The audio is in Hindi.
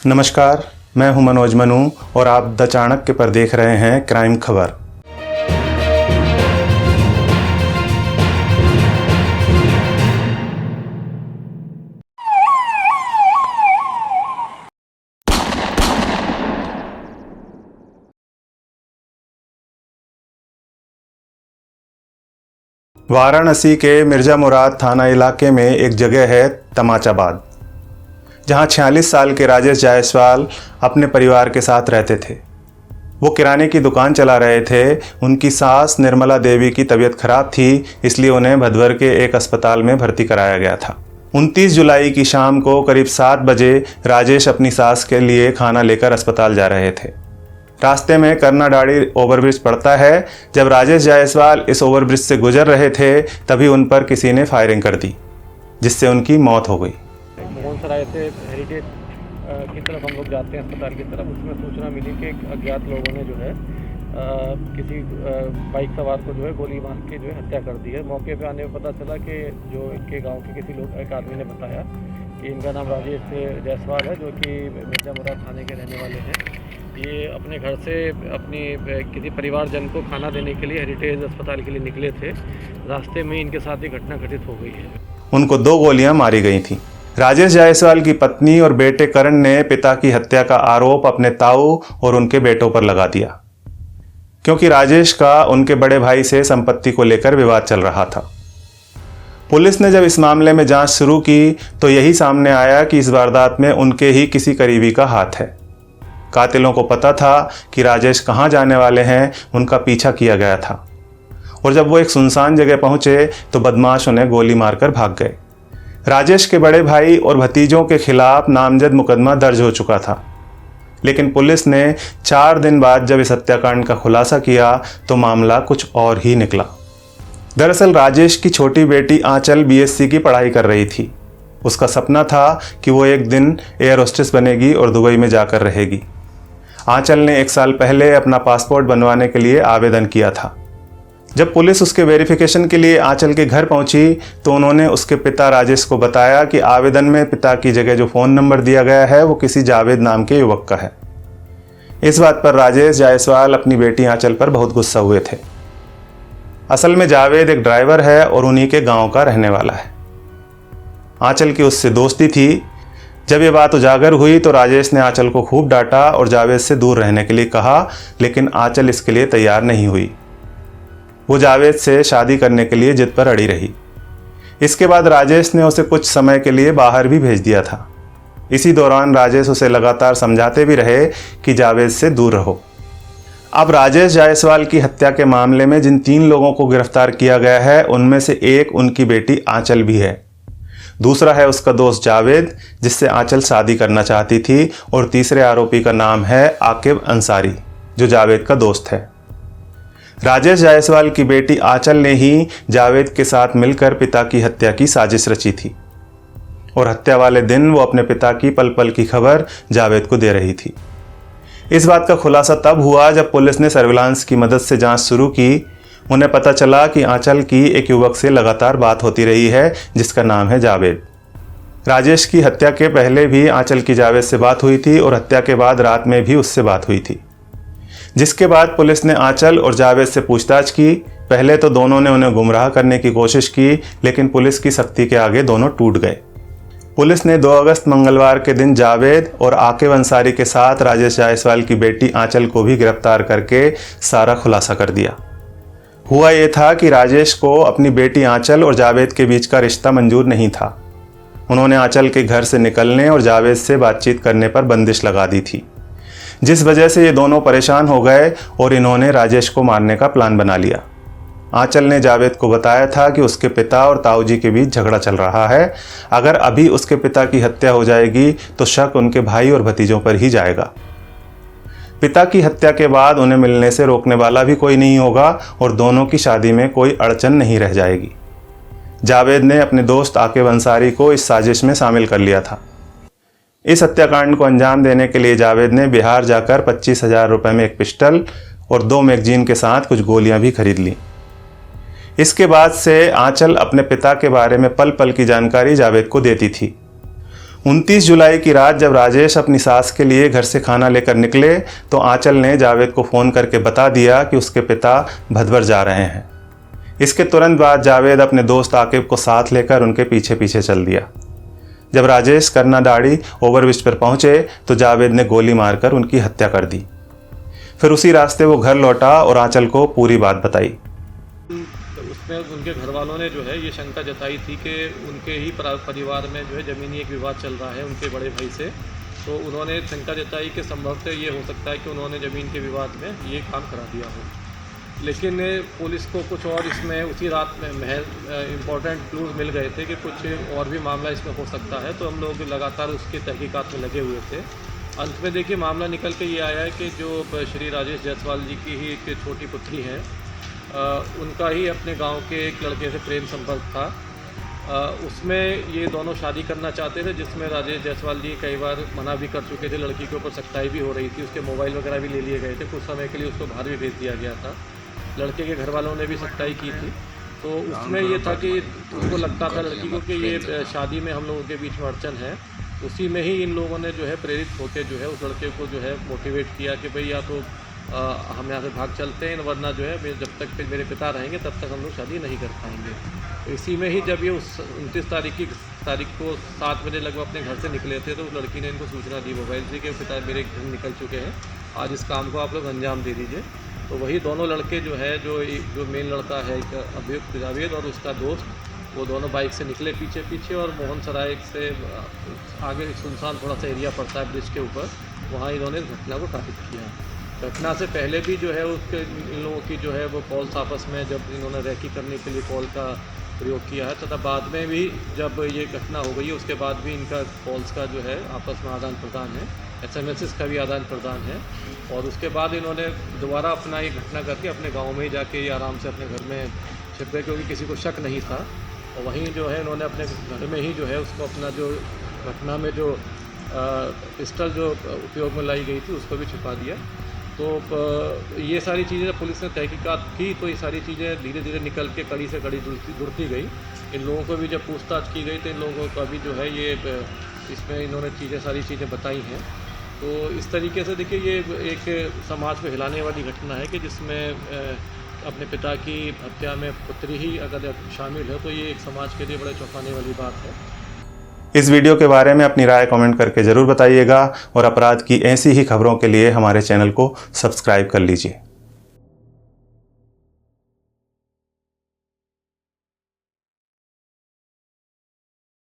नमस्कार, मैं हूं मनोज मनु और आप द चाणक्य पर देख रहे हैं क्राइम खबर। वाराणसी के मिर्जा मुराद थाना इलाके में एक जगह है तमाचाबाद, जहां 46 साल के राजेश जायसवाल अपने परिवार के साथ रहते थे। वो किराने की दुकान चला रहे थे। उनकी सास निर्मला देवी की तबीयत खराब थी, इसलिए उन्हें भदवर के एक अस्पताल में भर्ती कराया गया था। 29 जुलाई की शाम को करीब 7 बजे राजेश अपनी सास के लिए खाना लेकर अस्पताल जा रहे थे। रास्ते में कर्नाडाड़ी ओवरब्रिज पड़ता है। जब राजेश जायसवाल इस ओवरब्रिज से गुजर रहे थे, तभी उन पर किसी ने फायरिंग कर दी, जिससे उनकी मौत हो गई। मोहनसराय से हेरिटेज की तरफ हम लोग जाते हैं अस्पताल की तरफ। उसमें सूचना मिली कि अज्ञात लोगों ने जो है किसी बाइक सवार को जो है गोली मार के जो है हत्या कर दी है। मौके पे आने में पता चला कि जो इनके गांव के किसी लोग एक आदमी ने बताया कि इनका नाम राजेश जायसवाल है, जो कि मिर्जा मुराद थाने के रहने वाले हैं। ये अपने घर से अपनी किसी परिवारजन को खाना देने के लिए हेरिटेज अस्पताल के लिए निकले थे। रास्ते में इनके साथ ये घटना घटित हो गई है। उनको 2 गोलियां मारी गई थीं। राजेश जायसवाल की पत्नी और बेटे करण ने पिता की हत्या का आरोप अपने ताऊ और उनके बेटों पर लगा दिया, क्योंकि राजेश का उनके बड़े भाई से संपत्ति को लेकर विवाद चल रहा था। पुलिस ने जब इस मामले में जांच शुरू की तो यही सामने आया कि इस वारदात में उनके ही किसी करीबी का हाथ है। कातिलों को पता था कि राजेश कहां जाने वाले हैं, उनका पीछा किया गया था, और जब वो एक सुनसान जगह पहुंचे तो बदमाश उन्हें गोली मारकर भाग गए। राजेश के बड़े भाई और भतीजों के खिलाफ नामजद मुकदमा दर्ज हो चुका था, लेकिन पुलिस ने 4 दिन बाद जब इस हत्याकांड का खुलासा किया तो मामला कुछ और ही निकला। दरअसल राजेश की छोटी बेटी आंचल बीएससी की पढ़ाई कर रही थी। उसका सपना था कि वो एक दिन एयर होस्टेस बनेगी और दुबई में जाकर रहेगी। आंचल ने 1 साल पहले अपना पासपोर्ट बनवाने के लिए आवेदन किया था। जब पुलिस उसके वेरिफिकेशन के लिए आंचल के घर पहुंची तो उन्होंने उसके पिता राजेश को बताया कि आवेदन में पिता की जगह जो फ़ोन नंबर दिया गया है वो किसी जावेद नाम के युवक का है। इस बात पर राजेश जायसवाल अपनी बेटी आंचल पर बहुत गुस्सा हुए थे। असल में जावेद एक ड्राइवर है और उन्हीं के गांव का रहने वाला है। आंचल की उससे दोस्ती थी। जब ये बात उजागर हुई तो राजेश ने आंचल को खूब डांटा और जावेद से दूर रहने के लिए कहा, लेकिन आंचल इसके लिए तैयार नहीं हुई। वो जावेद से शादी करने के लिए जिद पर अड़ी रही। इसके बाद राजेश ने उसे कुछ समय के लिए बाहर भी भेज दिया था। इसी दौरान राजेश उसे लगातार समझाते भी रहे कि जावेद से दूर रहो। अब राजेश जायसवाल की हत्या के मामले में जिन 3 लोगों को गिरफ्तार किया गया है, उनमें से एक उनकी बेटी आंचल भी है। दूसरा है उसका दोस्त जावेद, जिससे आंचल शादी करना चाहती थी, और तीसरे आरोपी का नाम है आकिब अंसारी, जो जावेद का दोस्त है। राजेश जायसवाल की बेटी आंचल ने ही जावेद के साथ मिलकर पिता की हत्या की साजिश रची थी, और हत्या वाले दिन वो अपने पिता की पल पल की खबर जावेद को दे रही थी। इस बात का खुलासा तब हुआ जब पुलिस ने सर्विलांस की मदद से जांच शुरू की। उन्हें पता चला कि आंचल की एक युवक से लगातार बात होती रही है, जिसका नाम है जावेद। राजेश की हत्या के पहले भी आंचल की जावेद से बात हुई थी, और हत्या के बाद रात में भी उससे बात हुई थी, जिसके बाद पुलिस ने आंचल और जावेद से पूछताछ की। पहले तो दोनों ने उन्हें गुमराह करने की कोशिश की, लेकिन पुलिस की सख्ती के आगे दोनों टूट गए। पुलिस ने 2 अगस्त मंगलवार के दिन जावेद और आकिब अंसारी के साथ राजेश जायसवाल की बेटी आंचल को भी गिरफ्तार करके सारा खुलासा कर दिया। हुआ ये था कि राजेश को अपनी बेटी आंचल और जावेद के बीच का रिश्ता मंजूर नहीं था। उन्होंने आंचल के घर से निकलने और जावेद से बातचीत करने पर बंदिश लगा दी थी, जिस वजह से ये दोनों परेशान हो गए और इन्होंने राजेश को मारने का प्लान बना लिया। आंचल ने जावेद को बताया था कि उसके पिता और ताऊजी के बीच झगड़ा चल रहा है। अगर अभी उसके पिता की हत्या हो जाएगी तो शक उनके भाई और भतीजों पर ही जाएगा। पिता की हत्या के बाद उन्हें मिलने से रोकने वाला भी कोई नहीं होगा और दोनों की शादी में कोई अड़चन नहीं रह जाएगी। जावेद ने अपने दोस्त आकिब अंसारी को इस साजिश में शामिल कर लिया था। इस हत्याकांड को अंजाम देने के लिए जावेद ने बिहार जाकर 25,000 रुपये में एक पिस्टल और 2 मैगजीन के साथ कुछ गोलियां भी खरीद लीं। इसके बाद से आंचल अपने पिता के बारे में पल पल की जानकारी जावेद को देती थी। 29 जुलाई की रात जब राजेश अपनी सास के लिए घर से खाना लेकर निकले तो आंचल ने जावेद को फ़ोन करके बता दिया कि उसके पिता भदवर जा रहे हैं। इसके तुरंत बाद जावेद अपने दोस्त आकिब को साथ लेकर उनके पीछे पीछे चल दिया। जब राजेश करना दाढ़ी ओवरब्रिज पर पहुंचे तो जावेद ने गोली मारकर उनकी हत्या कर दी। फिर उसी रास्ते वो घर लौटा और आंचल को पूरी बात बताई। उसमें उनके घर वालों ने जो है ये शंका जताई थी कि उनके ही परिवार में जो है ज़मीनी एक विवाद चल रहा है उनके बड़े भाई से। तो उन्होंने शंका जताई कि संभवतः ये हो सकता है कि उन्होंने ज़मीन के विवाद में ये काम करा दिया हो। लेकिन पुलिस को कुछ और इसमें उसी रात में इम्पोर्टेंट क्लूज मिल गए थे कि कुछ और भी मामला इसमें हो सकता है। तो हम लोग लगातार उसकी तहकीकात में लगे हुए थे। अंत में देखिए मामला निकल के ये आया है कि जो श्री राजेश जायसवाल जी की ही एक छोटी पुत्री है, उनका ही अपने गांव के एक लड़के से प्रेम संपर्क था। उसमें ये दोनों शादी करना चाहते थे, जिसमें राजेश जायसवाल जी कई बार मना भी कर चुके थे। लड़की के ऊपर सख्ताई भी हो रही थी, उसके मोबाइल वगैरह भी ले लिए गए थे। कुछ समय के लिए उसको बाहर भी भेज दिया गया था। लड़के के घर वालों ने भी सख्ताई की थी। तो उसमें ये था कि उनको लगता था लड़की को कि ये शादी में हम लोगों के बीच में अड़चन है। उसी में ही इन लोगों ने जो है प्रेरित होकर जो है उस लड़के को जो है मोटिवेट किया कि भाई या तो हम यहाँ से भाग चलते हैं, वरना जो है जब तक फिर मेरे पिता रहेंगे तब तक हम लोग शादी नहीं कर पाएंगे। तो इसी में ही जब ये उस 29 तारीख को 7 बजे लगभग अपने घर से निकले थे तो उस लड़की ने इनको सूचना दी मोबाइल से कि पिता मेरे घर निकल चुके हैं, आज इस काम को आप लोग अंजाम दे दीजिए। तो वही दोनों लड़के जो है जो मेन लड़का है एक अभियुक्त जावेद और उसका दोस्त, वो दोनों बाइक से निकले पीछे पीछे और मोहन सराय से आगे सुनसान थोड़ा सा एरिया पड़ता है ब्रिज के ऊपर, वहाँ इन्होंने इस घटना को टारगेट किया। घटना से पहले भी जो है उसके इन लोगों की जो है वो कॉल्स आपस में जब इन्होंने रैकी करने के लिए कॉल का प्रयोग किया है, तथा बाद में भी जब ये घटना हो गई है उसके बाद भी इनका कॉल्स का जो है आपस में आदान प्रदान है, SMS का भी आदान प्रदान है। और उसके बाद इन्होंने दोबारा अपना ये घटना करके अपने गांव में ही जाके आराम से अपने घर में छिप गए, क्योंकि किसी को शक नहीं था। और वहीं जो है इन्होंने अपने घर में ही जो है उसको अपना जो घटना में जो पिस्टल जो उपयोग में लाई गई थी उसको भी छिपा दिया। तो ये सारी चीज़ें जब पुलिस ने तहकीकात की तो ये सारी चीज़ें धीरे धीरे निकल के कड़ी से कड़ी जुड़ती गई। इन लोगों को भी जब पूछताछ की गई तो इन लोगों का भी जो है ये इसमें इन्होंने सारी चीज़ें बताई हैं। तो इस तरीके से देखिए ये एक समाज को हिलाने वाली घटना है कि जिसमें अपने पिता की हत्या में पुत्री ही अगर शामिल है तो ये एक समाज के लिए बड़े चौंकाने वाली बात है। इस वीडियो के बारे में अपनी राय कमेंट करके ज़रूर बताइएगा और अपराध की ऐसी ही खबरों के लिए हमारे चैनल को सब्सक्राइब कर लीजिए।